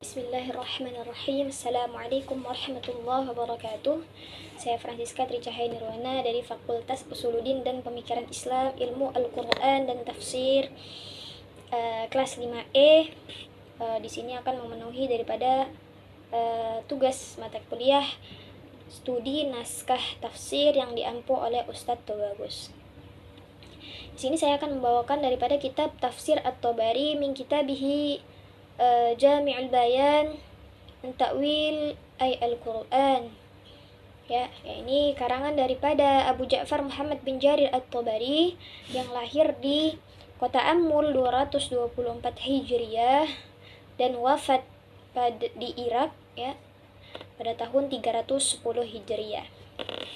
Bismillahirrahmanirrahim. Assalamualaikum warahmatullahi wabarakatuh. Saya Francisca Tricahaya Nirwana dari Fakultas Usuluddin dan Pemikiran Islam, Ilmu Al-Quran dan Tafsir, kelas 5E. Di sini akan memenuhi daripada tugas mata kuliah studi naskah tafsir yang diampu oleh Ustadz Tobagus. Di sini saya akan membawakan daripada kitab Tafsir At-Tabari min kitabihi Jami'ul Bayan Ta'wil ay Al-Quran. Ya, ini karangan daripada Abu Ja'far Muhammad bin Jarir At-Tabari yang lahir di kota Amul 224 Hijriyah dan wafat di Irak ya pada tahun 310 Hijriyah.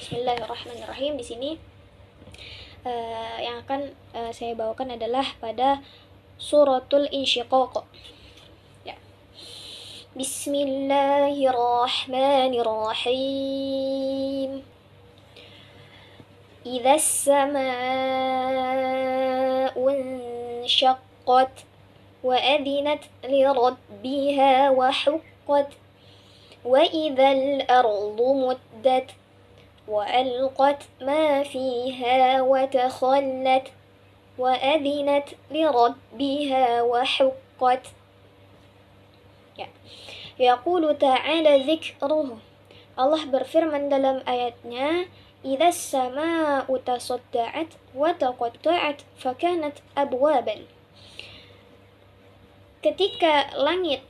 Bismillahirrahmanirrahim. Di sini yang akan saya bawakan adalah pada suratul Insyiqaq. Bismillahirrahmanirrahim. Idza as-samaa'u inshaqqat wa adinat li rabbiha wa huqqat wa idzal ardu muddat wa alqat ma fiha wa takhallat wa adinat li rabbiha wa huqqat. Ya. Yaqulu ta'ala dzikruhu. Allah berfirman dalam ayatnya, "Idza as-samaa'u tasadda'at wa taqatta'at fakanat abwaban." Ketika langit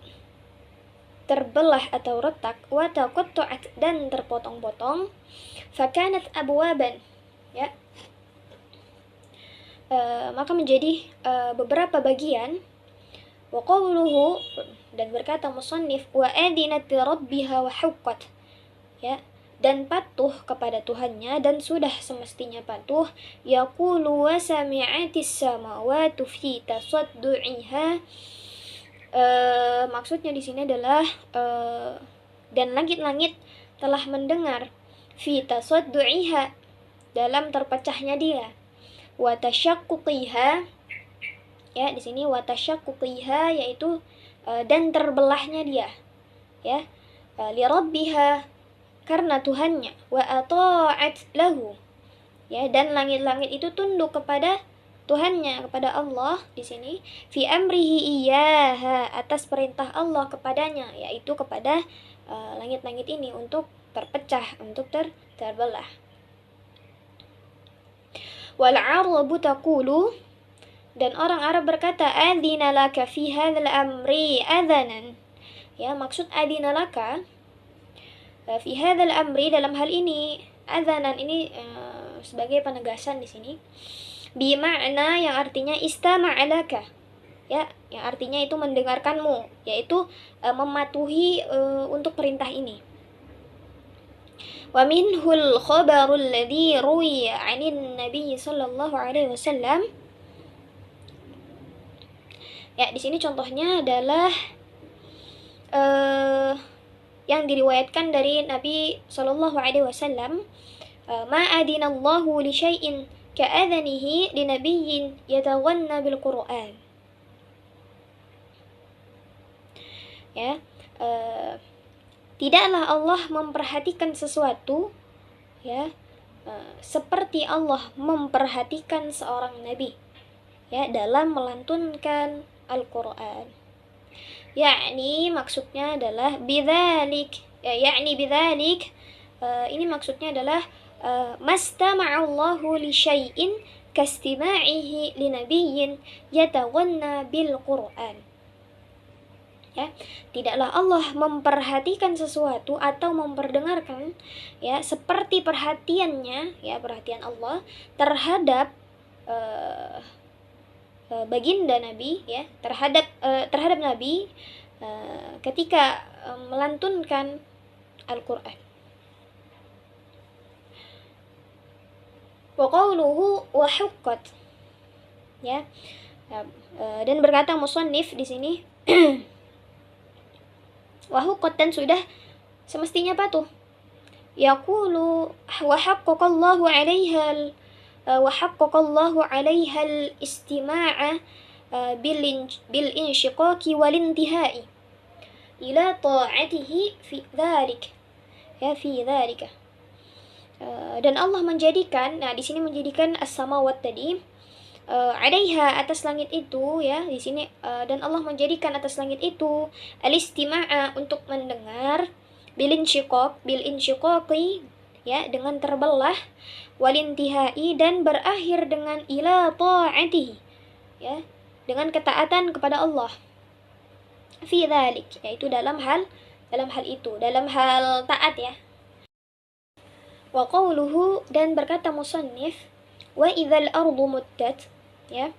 terbelah atau retak, wa taqatta'at dan terpotong-potong, fakanat abwaban. Ya. Maka menjadi beberapa bagian. Wa qawluhu, dan berkata musannif, wa adinat li rabbiha wa huqqat, ya, dan patuh kepada Tuhannya dan sudah semestinya patuh. Yaqulu wa sami'atis samawati fi tasaddu'iha. Maksudnya di sini adalah dan langit-langit telah mendengar fi tasaddu'iha, dalam terpecahnya dia, wa tasyaqquqiha, ya, di sini wa tasyaqquqiha yaitu dan terbelahnya dia, ya, li rabbiha, karena Tuhannya, wa ata'at lahu, ya, dan langit-langit itu tunduk kepada Tuhannya, kepada Allah di sini, fi amrihi iyyaha, atas perintah Allah kepadanya, yaitu kepada langit-langit ini untuk terpecah, untuk terbelah. Wal arabu taqulu, dan orang Arab berkata, adzina laka fi hadzal amri adzanan. Ya, maksud adzina laka fi hadzal amri, dalam hal ini adzanan ini sebagai penegasan di sini. Bi makna, yang artinya istama'a laka. Ya, yang artinya itu mendengarkanmu, yaitu mematuhi untuk perintah ini. Wa minhul khabarul ladzi ruwiya 'anin nabiy sallallahu alaihi wasallam. Ya, di sini contohnya adalah yang diriwayatkan dari Nabi Shallallahu Alaihi Wasallam, ma adinallahu li syai'in ka'adhanihi li nabiyyin yataghanna bil Qur'an. Ya, tidaklah Allah memperhatikan sesuatu, ya, seperti Allah memperhatikan seorang nabi, ya, dalam melantunkan Al-Quran. Yakni maksudnya adalah bidzalik, ya, yakni bidzalik, ini maksudnya adalah mastama'allahu li syai'in kastima'ihi li nabiyyin yataghanna bil Qur'an. Ya, tidaklah Allah memperhatikan sesuatu atau memperdengarkan, ya, seperti perhatiannya, ya, perhatian Allah terhadap baginda Nabi, ya, terhadap Nabi ketika melantunkan Al-Quran. Wa qawluhu wa huqqat, ya, dan berkata musannif di sini wa huqqat, dan sudah semestinya patuh. Yaqulu wa haqqaqallahu 'alaiha وحقق الله عليها الاستماع بالانشقاق والانتهاء. ila ta'atihi fi dzalik, ya fi dzalika. Dan Allah menjadikan, nah di sini menjadikan as-samawat tadi, 'alaiha atas langit itu, ya di sini, dan Allah menjadikan atas langit itu al-istima'a untuk mendengar, bil insyiqaqi, ya dengan terbelah, wal intihai dan berakhir dengan ila ta'atihi, ya dengan ketaatan kepada Allah, fi dzalik, yaitu dalam hal itu, dalam hal taat, ya. Wa qawluhu, dan berkata musannif, wa idzal ardu muddat, ya,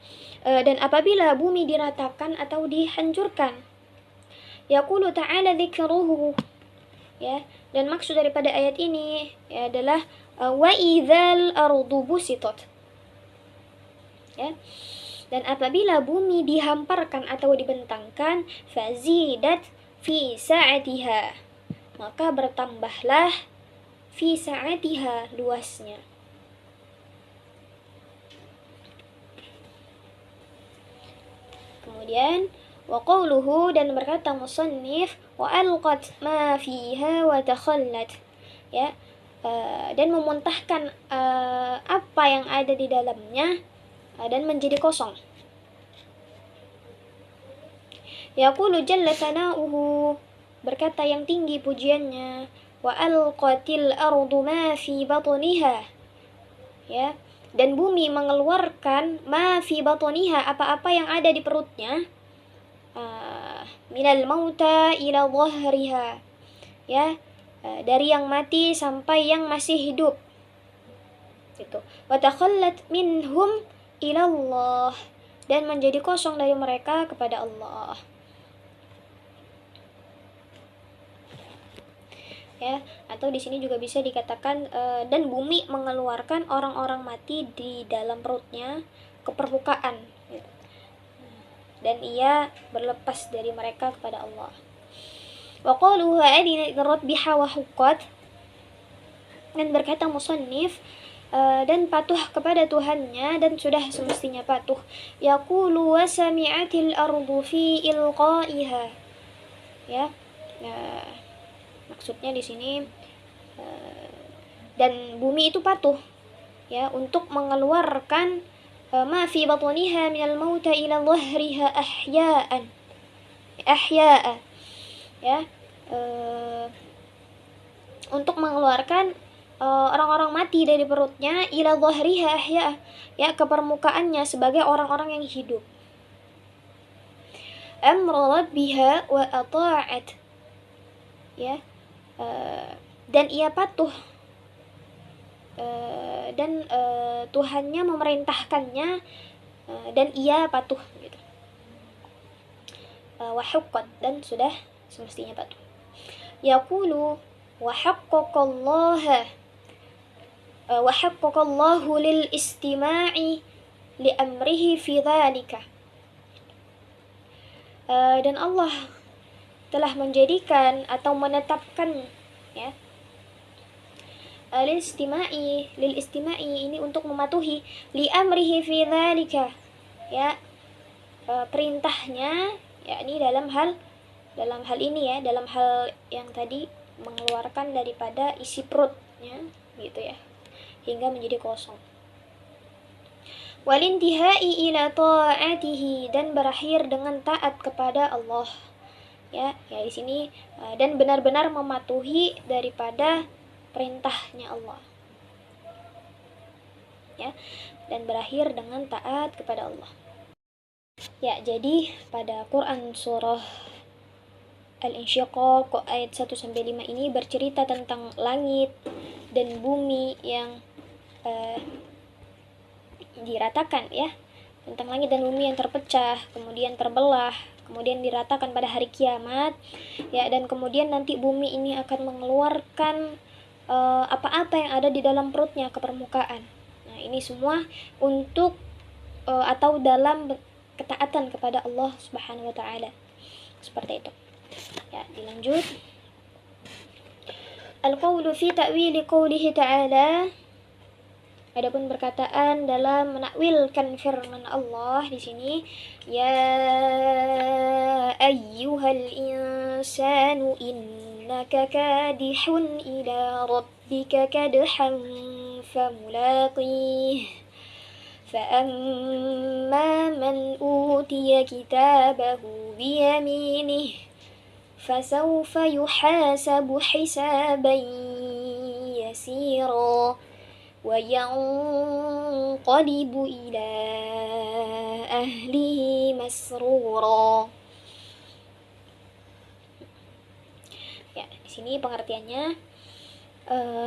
dan apabila bumi diratakan atau dihancurkan. Yaqulu ta'ala dzikruhu, ya, dan maksud daripada ayat ini, ya, adalah wa idzal ardu busitat, ya, dan apabila bumi dihamparkan atau dibentangkan, fazidat fi sa'atiha, maka bertambahlah fi sa'atiha, luasnya. Kemudian wa qawluhu, dan berkata musannif, wa alqat ma fiha wa takhallat, ya, dan memuntahkan apa yang ada di dalamnya, dan menjadi kosong. Yaqulu jalla sana'uhu, berkata yang tinggi pujiannya, wa alqatil ardu ma fi batniha, ya, dan bumi mengeluarkan ma fi batniha, apa-apa yang ada di perutnya, minal mauta ila dhahriha, ya, dari yang mati sampai yang masih hidup, gitu. Wa takhallat minhum ila Allah, dan menjadi kosong dari mereka kepada Allah, ya. Atau di sini juga bisa dikatakan dan bumi mengeluarkan orang-orang mati di dalam perutnya ke permukaan, gitu. Dan ia berlepas dari mereka kepada Allah. Wa qaluhu adinat rabbiha wa huqqat, dan berkata musannif, dan patuh kepada Tuhannya dan sudah semestinya patuh. Yaqulu wa sami'atil ardu fi ilqaiha, ya, maksudnya di sini, dan bumi itu patuh, ya, untuk mengeluarkan ma fi batniha minal mauta ila dhahriha ahya'a, ya, untuk mengeluarkan orang-orang mati dari perutnya ila dhahriha ahya'a, ya, ke permukaannya sebagai orang-orang yang hidup. Amra rabbiha wa ata'at, ya, dan ia patuh, dan Tuhannya memerintahkannya, dan ia patuh, gitu. Wa huqqat, dan sudah semestinya patuh. Yaqulu wa haqqaqallahu lil istima'i li amrihi fi dzalika, dan Allah telah menjadikan atau menetapkan, ya, lil istima'i ini untuk mematuhi, li amrihi fi dzalika, ya, perintahnya, yakni dalam hal ini, ya, dalam hal yang tadi, mengeluarkan daripada isi perutnya, gitu, ya, hingga menjadi kosong. Walintihai ila ta'atihi, dan berakhir dengan taat kepada Allah, ya, di sini, dan benar-benar mematuhi daripada perintahnya Allah, ya, dan berakhir dengan taat kepada Allah. Ya, jadi pada Quran surah Al-Insyiqaq ayat 1-5 ini bercerita tentang langit dan bumi yang diratakan, ya, tentang langit dan bumi yang terpecah, kemudian terbelah, kemudian diratakan pada hari kiamat, ya, dan kemudian nanti bumi ini akan mengeluarkan apa-apa yang ada di dalam perutnya ke permukaan. Nah, ini semua untuk atau dalam ketaatan kepada Allah Subhanahu wa taala. Seperti itu. Ya, dilanjut. Al-qawlu fi ta'wili qawlihi ta'ala, Adapun perkataan dalam menakwilkan firman Allah di sini, ya ayyuhal insanu innaka kadihun ila rabbika kadhan famulaqih. فأما من أوتي كتابه بيمينه فسوف يحاسب حسابا يسيرا وينقلب إلى أهله مسرورا. Ya, di sini pengertiannya,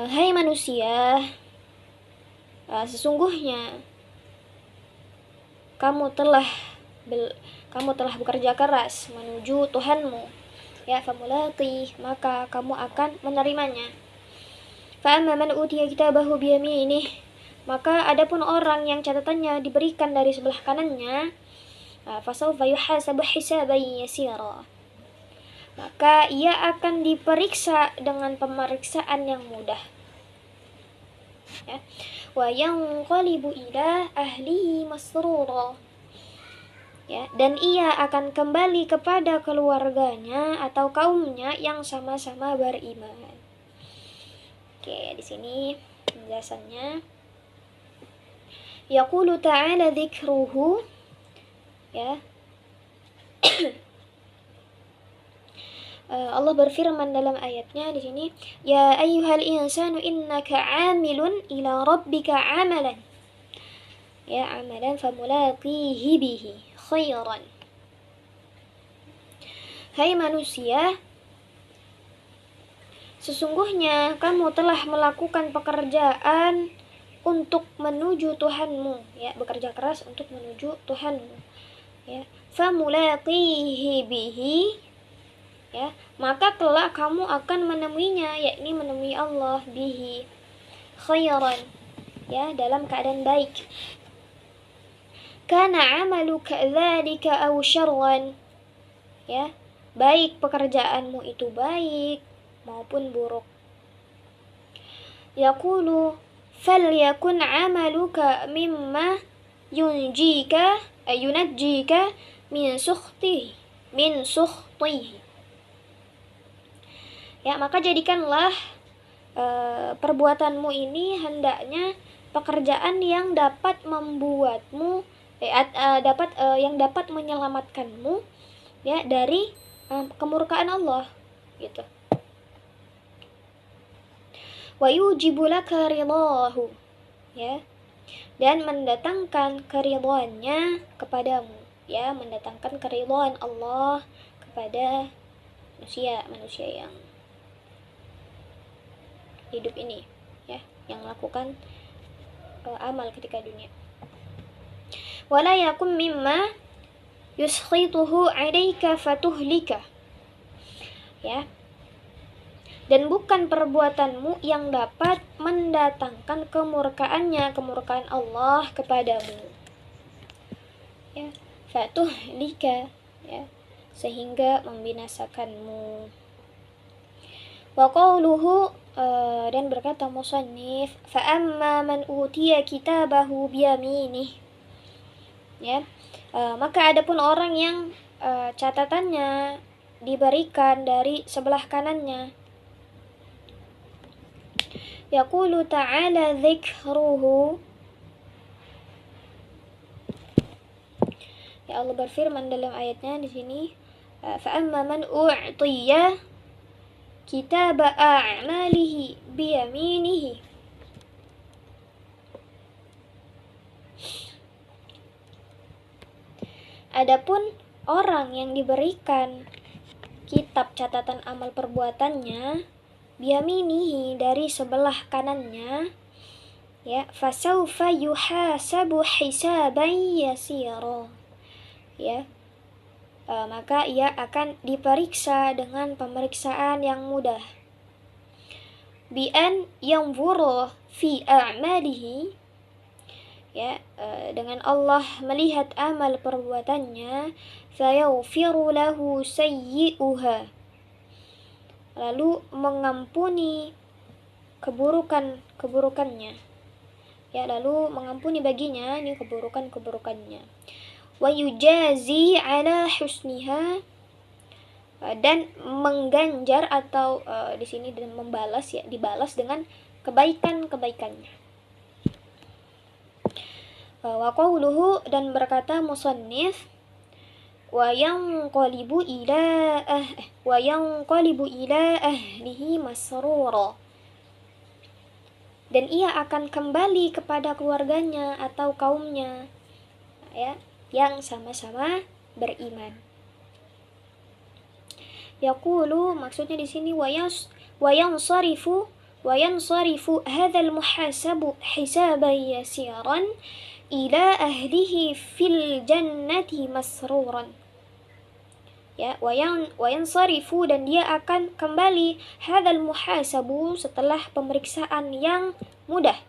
hai manusia, sesungguhnya kamu telah bekerja keras menuju Tuhanmu, ya, famulaqih, maka kamu akan menerimanya. Fa'amma man utiya kitabahu biyaminih, maka adapun orang yang catatannya diberikan dari sebelah kanannya, fasawfa yuhasabu hisaban yasira, maka ia akan diperiksa dengan pemeriksaan yang mudah, ya. Wa yanqalibu ila ahlihi masrura, ya, dan ia akan kembali kepada keluarganya atau kaumnya yang sama-sama beriman. Oke, di sini penjelasannya. Yaqulu ta'ala dzikruhu, ya. Allah berfirman dalam ayatnya di sini, ya ayyuhal insanu innaka 'amilun ila rabbika 'amalan, ya, amalan famulaqihi bihi khairan. Hai manusia, sesungguhnya kamu telah melakukan pekerjaan untuk menuju Tuhanmu, ya, bekerja keras untuk menuju Tuhanmu, ya, famulaqihi bihi, ya, maka kelak kamu akan menemuinya, yakni menemui Allah, bihi khairan, ya, dalam keadaan baik. Kana amaluka dzalika aw syarran, ya, baik pekerjaanmu itu baik maupun buruk. Yaqulu falyakun amaluka mimma yunjika ayunajjika min sukhtihi ya, maka jadikanlah perbuatanmu ini hendaknya pekerjaan yang dapat membuatmu yang dapat menyelamatkanmu, ya, dari kemurkaan Allah, gitu. Wa yujibu laka ridahu, ya, dan mendatangkan keridhaannya kepadamu, ya, mendatangkan keridhaan Allah kepada manusia yang hidup ini, ya, yang melakukan amal ketika dunia. Wala yakum mimma yuskhituhu 'alaika fatuhlika, ya, dan bukan perbuatanmu yang dapat mendatangkan kemurkaan Allah kepadamu, ya, fatuhlika, ya, sehingga membinasakanmu. Wa qawluhu, dan berkata musannif, fa amma man utiya kitabahu biyaminih, ya, maka adapun orang yang catatannya diberikan dari sebelah kanannya. Yaqulu ta'ala dzikruhu, ya, Allah berfirman dalam ayatnya di sini, fa amma man u'tiya kitaba a'malihi biyaminihi, adapun orang yang diberikan kitab catatan amal perbuatannya biyaminihi, dari sebelah kanannya, ya, fasaufa yuhasabu hisaban yasira, ya, maka ia akan diperiksa dengan pemeriksaan yang mudah. Bi an yanzuru fi a'malihi, ya, dengan Allah melihat amal perbuatannya, fayaghfiru lahu sayyi'uha, lalu mengampuni keburukannya, ya, lalu mengampuni baginya ini keburukan-keburukannya. Wa yujazi ala husniha, dan mengganjar atau di sini dan membalas, ya, dibalas dengan kebaikan-kebaikannya. Wa qawluhu, dan berkata musannif, wa yanqalibu ila ahlihi masrura, dan ia akan kembali kepada keluarganya atau kaumnya, ya, yang sama-sama beriman. Yaqulu, maksudnya di sini wa yansarifu hadzal muhasabu hisaban yasiran ila ahlihi fil jannati masruran. Ya, wa yansarifu, dan dia akan kembali, hadzal muhasabu, setelah pemeriksaan yang mudah,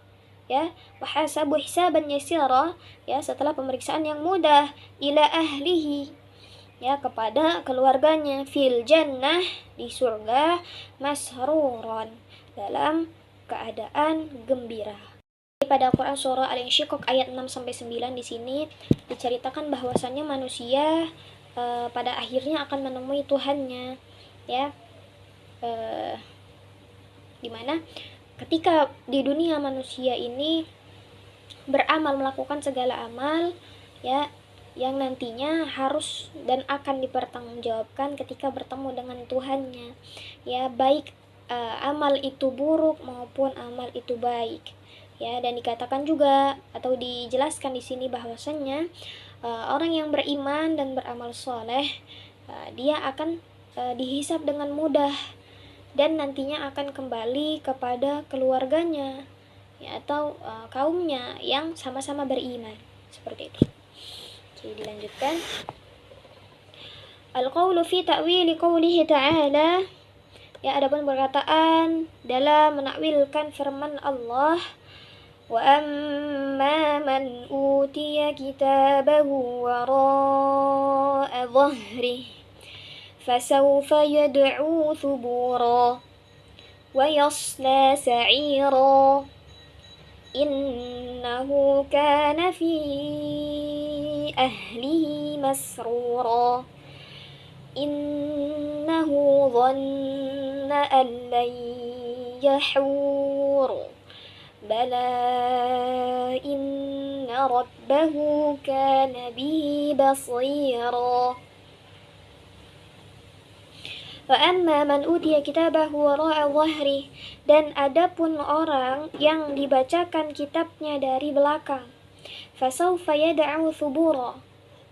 ya, muhasabu hisaban yasira, ya, setelah pemeriksaan yang mudah, ila ahlihi, ya, kepada keluarganya, fil jannah, di surga, masruran, dalam keadaan gembira. Pada Quran surah Al-Insyiqaq ayat 6-9 di sini diceritakan bahwasannya manusia pada akhirnya akan menemui Tuhannya, ya, dimana ketika di dunia manusia ini beramal, melakukan segala amal, ya, yang nantinya harus dan akan dipertanggungjawabkan ketika bertemu dengan Tuhannya, ya, baik amal itu buruk maupun amal itu baik, ya. Dan dikatakan juga atau dijelaskan di sini bahwasannya orang yang beriman dan beramal soleh, dia akan dihisab dengan mudah dan nantinya akan kembali kepada keluarganya, ya, atau kaumnya yang sama-sama beriman, seperti itu. Jadi dilanjutkan. Al-qawlu fi ta'wili qawlihi ta'ala, ya, adapun perkataan dalam menakwilkan firman Allah, wa amma man utiya kitabahu wara'a dhahrihi fasawfa yad'u thubura wa yasla sa'ira innahu kana fi ahlihi masrura innahu dhanna an lan yahur bala inna rabbahu kana bihi basira. Wa amma man utiya kitabahu wara'a dhahri, dan adapun orang yang dibacakan kitabnya dari belakang, fasawfa yad'u thubura,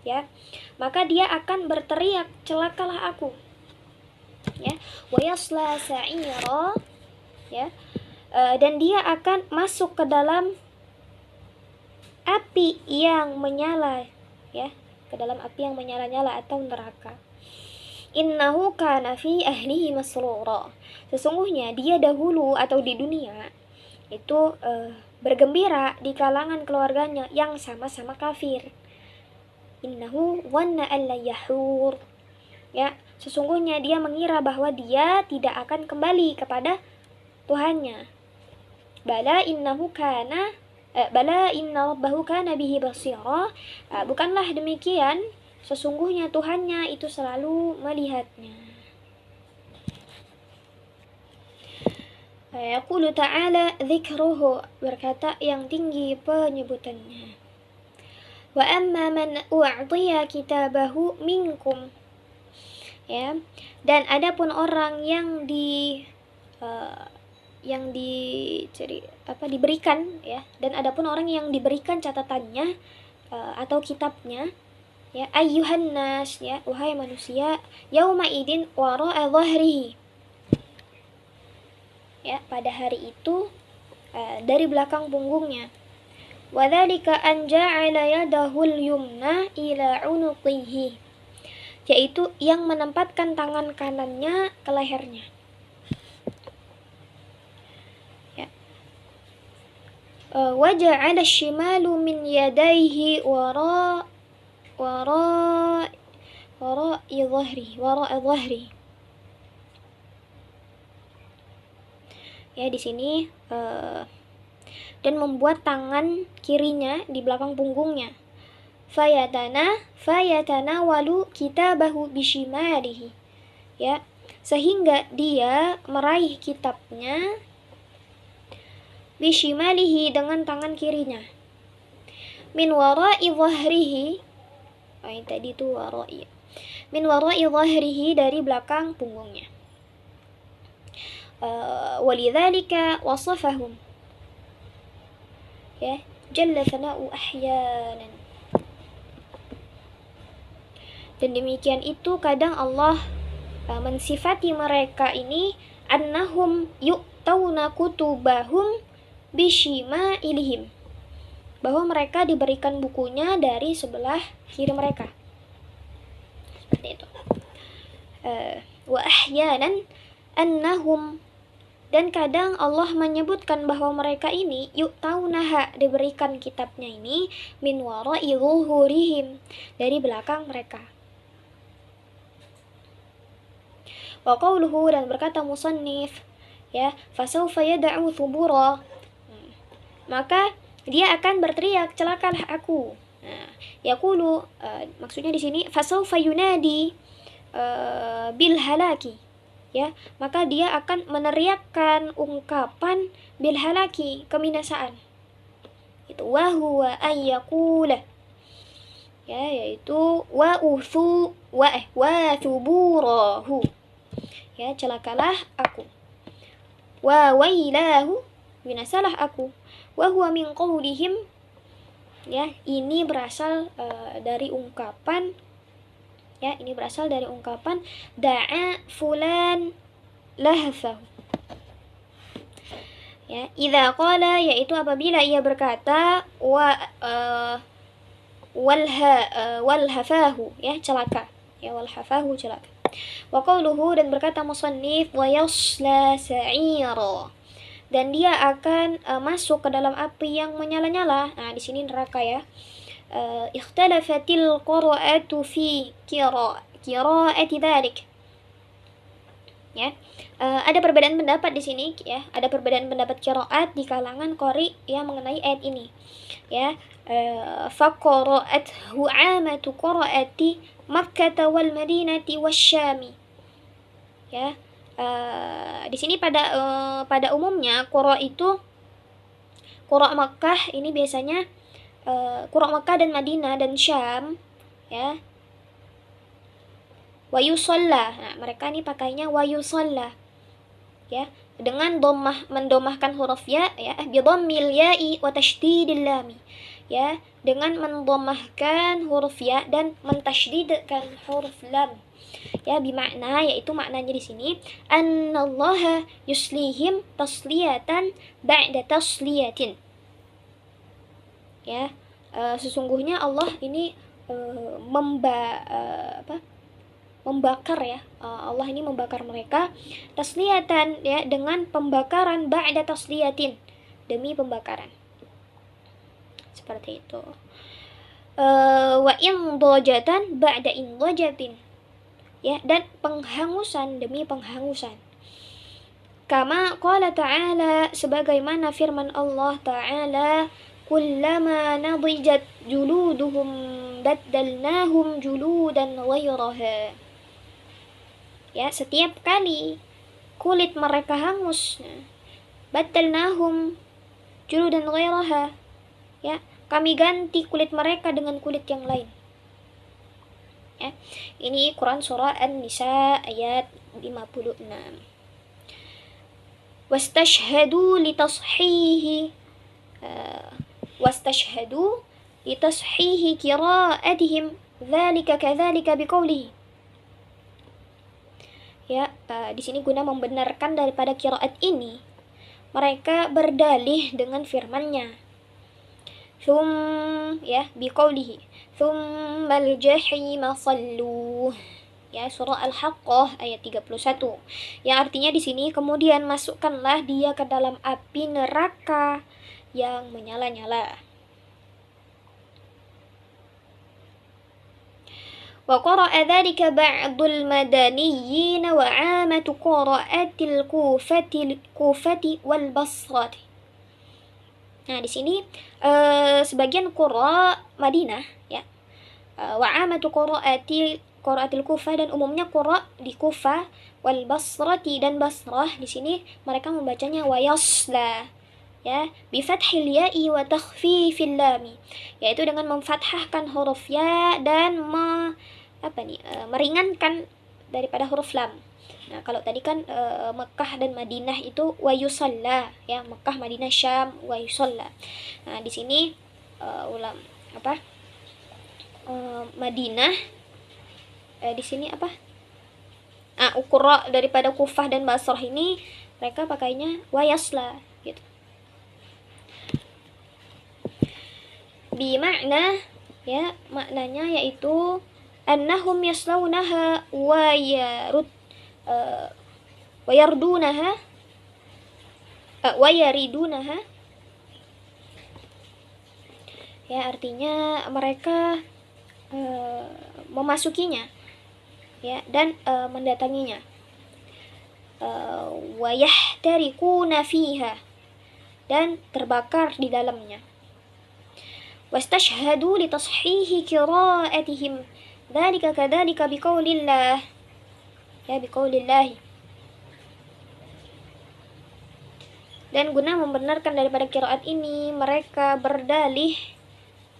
ya, maka dia akan berteriak, celakalah aku, ya, wa yasla sa'ira, ya, dan dia akan masuk ke dalam api yang menyala, ya, ke dalam api yang menyala-nyala atau neraka. Innahu kana fi ahlihi masrura, sesungguhnya dia dahulu atau di dunia itu bergembira di kalangan keluarganya yang sama-sama kafir. Innahu dhanna an la yahur, ya, sesungguhnya dia mengira bahwa dia tidak akan kembali kepada Tuhannya. Bala inna rabbahu kana bihi basira, bukanlah demikian, sesungguhnya Tuhannya itu selalu melihatnya. Yaqulu ta'ala dzikruhu, berkata yang tinggi penyebutannya. Wa amma man u'tiya kitabahu minkum, ya, dan adapun orang yang diberikan, ya, dan adapun orang yang diberikan catatannya atau kitabnya, ya, ayyuhan nas, ya, wahai manusia, yauma idin wara'a dhahrihi, ya, pada hari itu dari belakang punggungnya. Wadzalika an ja'ala yadahul yumna ila unuqihi, yaitu yang menempatkan tangan kanannya ke lehernya. Wa ja'ala asy-shimalu min yadayhi wara'a dhahri. Ya, di sini dan membuat tangan kirinya di belakang punggungnya. Fayatana walu kitabahu bishimalihi. Ya, sehingga dia meraih kitabnya bishimalihi dengan tangan kirinya. Min wara'i dhahrihi. Tadi itu wara'i. Min wara'i dhahrihi, dari belakang punggungnya. Walidzalika wasafahum. Ya, jalla thana'u ahyanan. Dan demikian itu kadang Allah mensifati mereka ini annahum yu'tauna kutubahum bishima'ilihim, bahwa mereka diberikan bukunya dari sebelah kiri mereka. Seperti itu. Wa ahyanan annahum, dan kadang Allah menyebutkan bahwa mereka ini yu'taunaha, diberikan kitabnya ini min wara'i zuhurihim, dari belakang mereka. Wa qawluhu, dan berkata musannif, ya, fasawfa yada'u thubura, maka dia akan berteriak, celakalah aku. Yaqulu, maksudnya di sini fasawfa yunadi bil halaki, ya, maka dia akan meneriakkan ungkapan bil halaki, kebinasaan. Itu wa huwa ayyaqula, ya, yaitu wa thuburahu, ya, celakalah aku. Wa wailahu, binasalah aku. Wa huwa min qawlihim, ya, ini berasal dari ungkapan, ya, ini berasal dari ungkapan da'a fulan lahfahu. Ya, idza qala, yaitu apabila ia berkata walhafahu, ya, celaka, ya, walhafahu, celaka. Wa qawluhu, dan berkata musannif, wa yasla sa'ira, dan dia akan masuk ke dalam api yang menyala-nyala. Nah, di sini neraka, ya. Ikhtalafatil qira'atu fi qira'ati dzalik. Ya. Ada perbedaan pendapat di sini, ya. Ada perbedaan pendapat qiraat di kalangan qari yang mengenai ayat ini. Ya. Faqara'athu 'amatu qira'ati Makkah wal Madinati wasyami. Ya. Di sini pada umumnya qira itu, qira Makkah ini biasanya qira Makkah dan Madinah dan Syam, ya. Wa yusalla, nah, mereka ini pakainya wa yusalla, ya, dengan mendomahkan huruf ya, ya, bi dhammil ya'i wa tasydidil lam, ya, dengan mendomahkan huruf ya dan mentasydidkan huruf lam. Ya, bimakna, yaitu maknanya di sini annallaha yuslihim tasliyatan ba'da tasliyatin. Ya, sesungguhnya Allah ini membakar, ya, Allah ini membakar mereka tasliyatan, ya, dengan pembakaran ba'da tasliyatin, demi pembakaran. Seperti itu. Wa indajatan ba'da indajatin, ya, dan penghangusan demi penghangusan. Kama qala ta'ala, sebagaimana firman Allah Ta'ala, kullama nadijat juluduhum baddalnahum juludan ghairaha. Ya, setiap kali kulit mereka hangus, baddalnahum juludan ghairaha, ya, kami ganti kulit mereka dengan kulit yang lain. Ya, ini Quran surah An-Nisa ayat 56. Wastashhadu litashihi qira'atihim dzalika kadzalika biqaulihi. Ya, di sini guna membenarkan daripada qiraat ini, mereka berdalih dengan firman-Nya. Ya, biqaulihi tsummal jahima salluh, ya, surah Al-Haqqah ayat 31. Yang artinya di sini kemudian masukkanlah dia ke dalam api neraka yang menyala-nyala. Wa qara'a dzalika ba'dul madaniyyin wa 'amatu qira'atil kufati wal basrati. Nah, di sini sebagian qurra Madinah ya, wa amatu quraatil Kufah, dan umumnya qurra di Kufah, wal Basrati dan Basrah, di sini mereka membacanya wayasla ya, bi fathil ya'i wa takhfifil lam, yaitu dengan memfathahkan huruf ya dan meringankan daripada huruf lam. Nah, kalau tadi kan Mekah dan Madinah itu wa yusalla ya, Mekah, Madinah, Syam wa yusalla. Nah, di sini Madinah di sini ukura daripada Kufah dan Basrah ini mereka pakainya wayasla gitu. Bi makna ya, maknanya yaitu annahum yaslaunaha wa yardunaha wa yaridunaha ya, artinya mereka memasukinya ya, dan mendatanginya. Wa yahtariquna fiha, dan terbakar di dalamnya. Wastashhadu li tashihi qira'atihim dzalika kadzalika biqaulillah ya, biqaulillah, dan guna membenarkan daripada qiraat ini mereka berdalih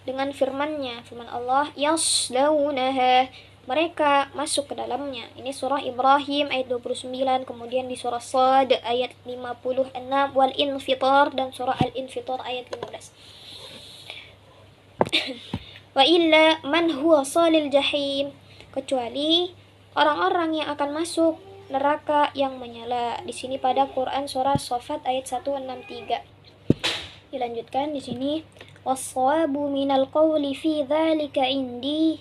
dengan firman Allah, yaslaunaha, mereka masuk ke dalamnya. Ini surah Ibrahim ayat 29, kemudian di surah Shad ayat 56, wal infitar, dan surah Al-Infitar ayat 15. Wa illa man huwa salil jahim, kecuali orang-orang yang akan masuk neraka yang menyala. Di sini pada Quran surah Shafat ayat 163. Dilanjutkan di sini, was-shawabu minal qawli fi dzalika indi,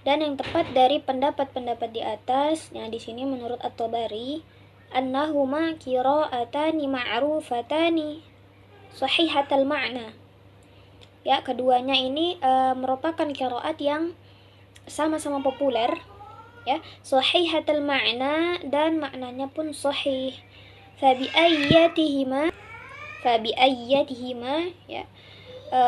dan yang tepat dari pendapat-pendapat di atas. Nah, di sini menurut At-Tabari, annahuma qira'atani ma'rufatani sahihatal ma'na. Ya, keduanya ini merupakan qiraat yang sama-sama populer ya, sahihatal ma'na, dan maknanya pun sahih. Fabi ayyatihima ya,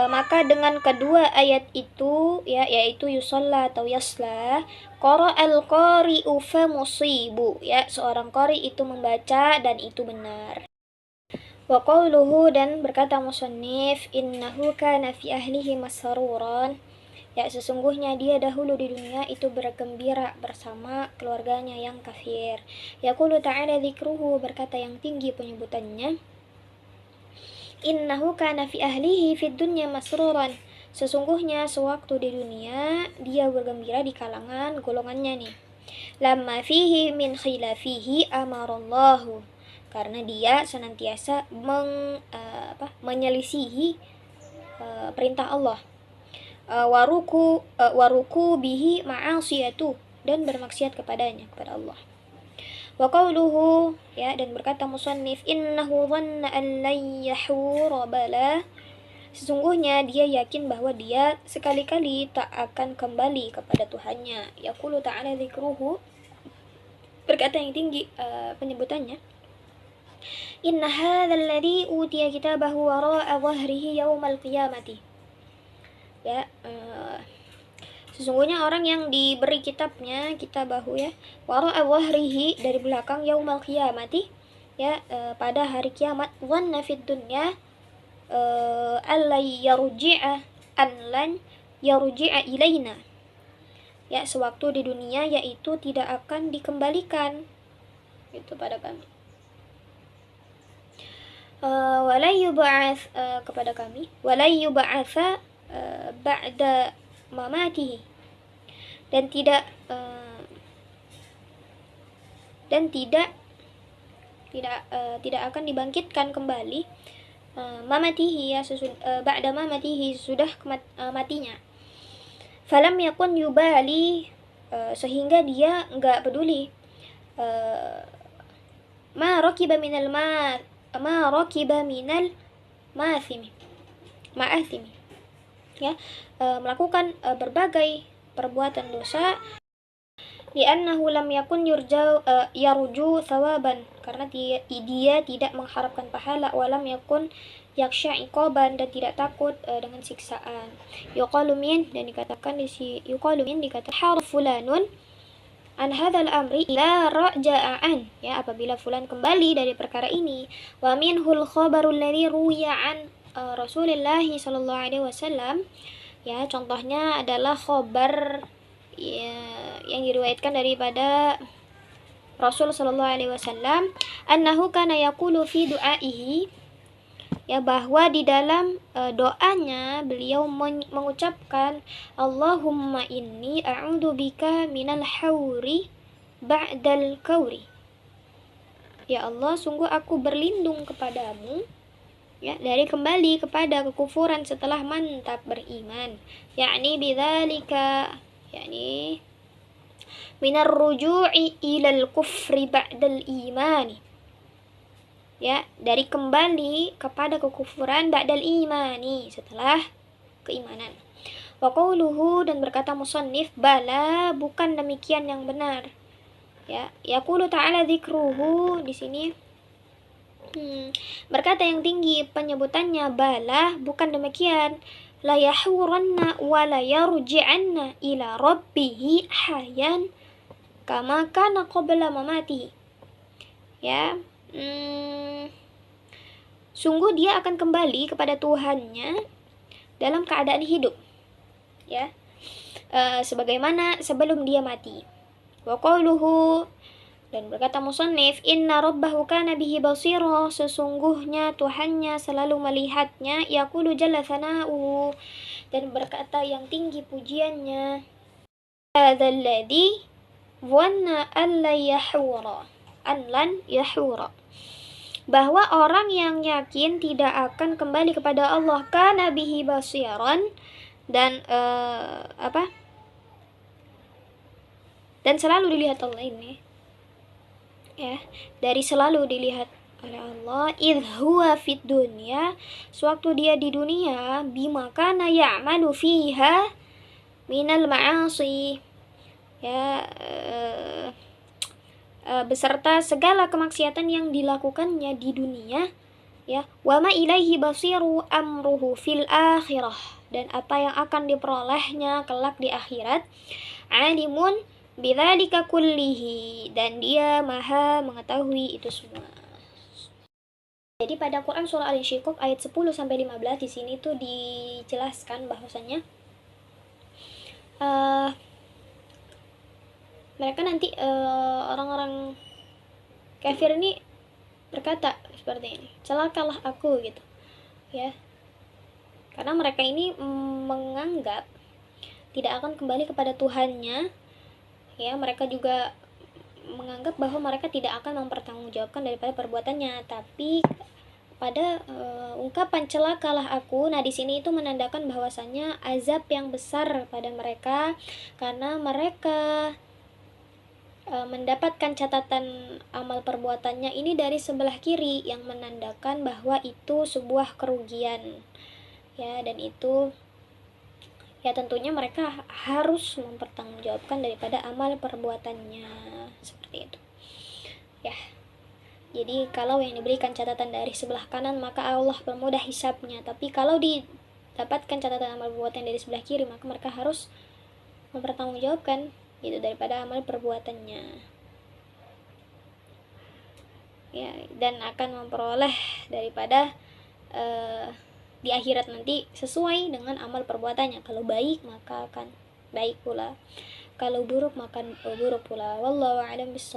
maka dengan kedua ayat itu ya, yaitu yusalla atau yasla, qara'al qari'u fa musibu ya, seorang qari itu membaca dan itu benar. Wa qawluhu, dan berkata musannif, innahu kana fi ahlihi masruran ya, sesungguhnya dia dahulu di dunia itu bergembira bersama keluarganya yang kafir. Yaqulu ta'ala dzikruhu, berkata yang tinggi penyebutannya, innahu kana fi ahlihi fid dunya masruran, sesungguhnya sewaktu di dunia dia bergembira di kalangan golongannya nih. Lamma fihi min khilafihi amarallahu, karena dia senantiasa menyelisihi perintah Allah. Waruku bihi ma'asiyatu, dan bermaksiat kepadanya, kepada Allah. Wa qawluhu ya, dan berkata musannif, innahu dhanna an lan yahura bala, sesungguhnya dia yakin bahwa dia sekali-kali tak akan kembali kepada Tuhannya. Yaqulu ta'ala dzikruhu, berkata yang tinggi penyebutannya, inna hadzal ladzi utiya kitabahu wara'a dhahrihi yaumal qiyamati ya, sesungguhnya orang yang diberi kitabnya, kitabahu ya, wara'a dhahrihi, dari belakang, yaumal qiyamati ya, pada hari kiamat, dhanna fid dunya allan yarji'a ilaina ya, sewaktu di dunia, yaitu tidak akan dikembalikan itu pada kami. Walai yub'ats kepada kami, walai yub'atsa ba'da mamatihi, dan tidak akan dibangkitkan kembali mamatihi ya, ba'da mamatihi, sudah matinya. Falam yakun yubali, sehingga dia enggak peduli, ma rakiba minal ma'athimi ya, melakukan berbagai perbuatan dosa, li'annahu lam yakun yarju thawaban, karena dia tidak mengharapkan pahala, walam yakun yaksha iqaban, dan tidak takut dengan siksaan. Yuqalu min, dan dikatakan dikatakan harf fulanun an hadzal amri ila raja'an, ya, apabila fulan kembali dari perkara ini. Wa minhul khabarul ladzi ruwiya an Rasulullah sallallahu alaihi wasallam, ya, contohnya adalah khabar, ya, yang diriwayatkan daripada Rasul sallallahu alaihi wasallam, annahu kana yaqulu fi du'aihi, ya, bahwa di dalam doanya beliau mengucapkan Allahumma inni a'udzubika minal hauri ba'dal kauri, ya Allah, sungguh aku berlindung kepadamu, ya, dari kembali kepada kekufuran setelah mantap beriman, yakni bidzalika, yakni minar ruju'i ilal kufri ba'dal imani, ya, dari kembali kepada kekufuran ba'dal imani, setelah keimanan. Wa qauluhu, dan berkata musannif, bala, bukan demikian yang benar, ya, yaqulu ta'ala dzikruhu, di sini berkata yang tinggi penyebutannya, bala, bukan demikian, la yahuranna wa la yarji'anna ila rabbihi hayyan kama kana qabla mamatihi, ya, sungguh dia akan kembali kepada Tuhannya dalam keadaan hidup, ya, sebagaimana sebelum dia mati. Wa qauluhu, dan berkata musannif, inna rabbahu kana bihi basira, sesungguhnya Tuhannya selalu melihatnya, yaqulu jalla thana'uhu, dan berkata yang tinggi pujiannya, hadzal ladzi dhanna an lan yahura, bahwa orang yang yakin tidak akan kembali kepada Allah, kana bihi basiran, dan dan selalu dilihat Allah ini, ya, dari selalu dilihat oleh Allah, idh huwa fid dunya, sewaktu dia di dunia, bima kana ya'malu fiha minal ma'asi, ya, beserta segala kemaksiatan yang dilakukannya di dunia, ya, wa ma ilaihi basiru amruhu fil akhirah, dan apa yang akan diperolehnya kelak di akhirat, alimun bidzalika kullihi, dan dia maha mengetahui itu semua. Jadi pada Quran surah Al-Insyiqaq ayat 10 sampai 15 di sini tuh dijelaskan bahwasanya mereka nanti orang-orang kafir ini berkata seperti ini, celakalah aku, gitu, ya, karena mereka ini menganggap tidak akan kembali kepada Tuhannya, ya, mereka juga menganggap bahwa mereka tidak akan mempertanggungjawabkan daripada perbuatannya, tapi pada ungkapan celakalah aku, nah di sini itu menandakan bahwasannya azab yang besar pada mereka, karena mereka mendapatkan catatan amal perbuatannya ini dari sebelah kiri, yang menandakan bahwa itu sebuah kerugian, ya, dan itu, ya, tentunya mereka harus mempertanggungjawabkan daripada amal perbuatannya, seperti itu, ya. Jadi kalau yang diberikan catatan dari sebelah kanan, maka Allah permudah hisabnya, tapi kalau didapatkan catatan amal perbuatan dari sebelah kiri, maka mereka harus mempertanggungjawabkan itu daripada amal perbuatannya, ya, dan akan memperoleh daripada di akhirat nanti sesuai dengan amal perbuatannya. Kalau baik maka akan baik pula, kalau buruk maka buruk pula. Wallahu a'lam bishawab.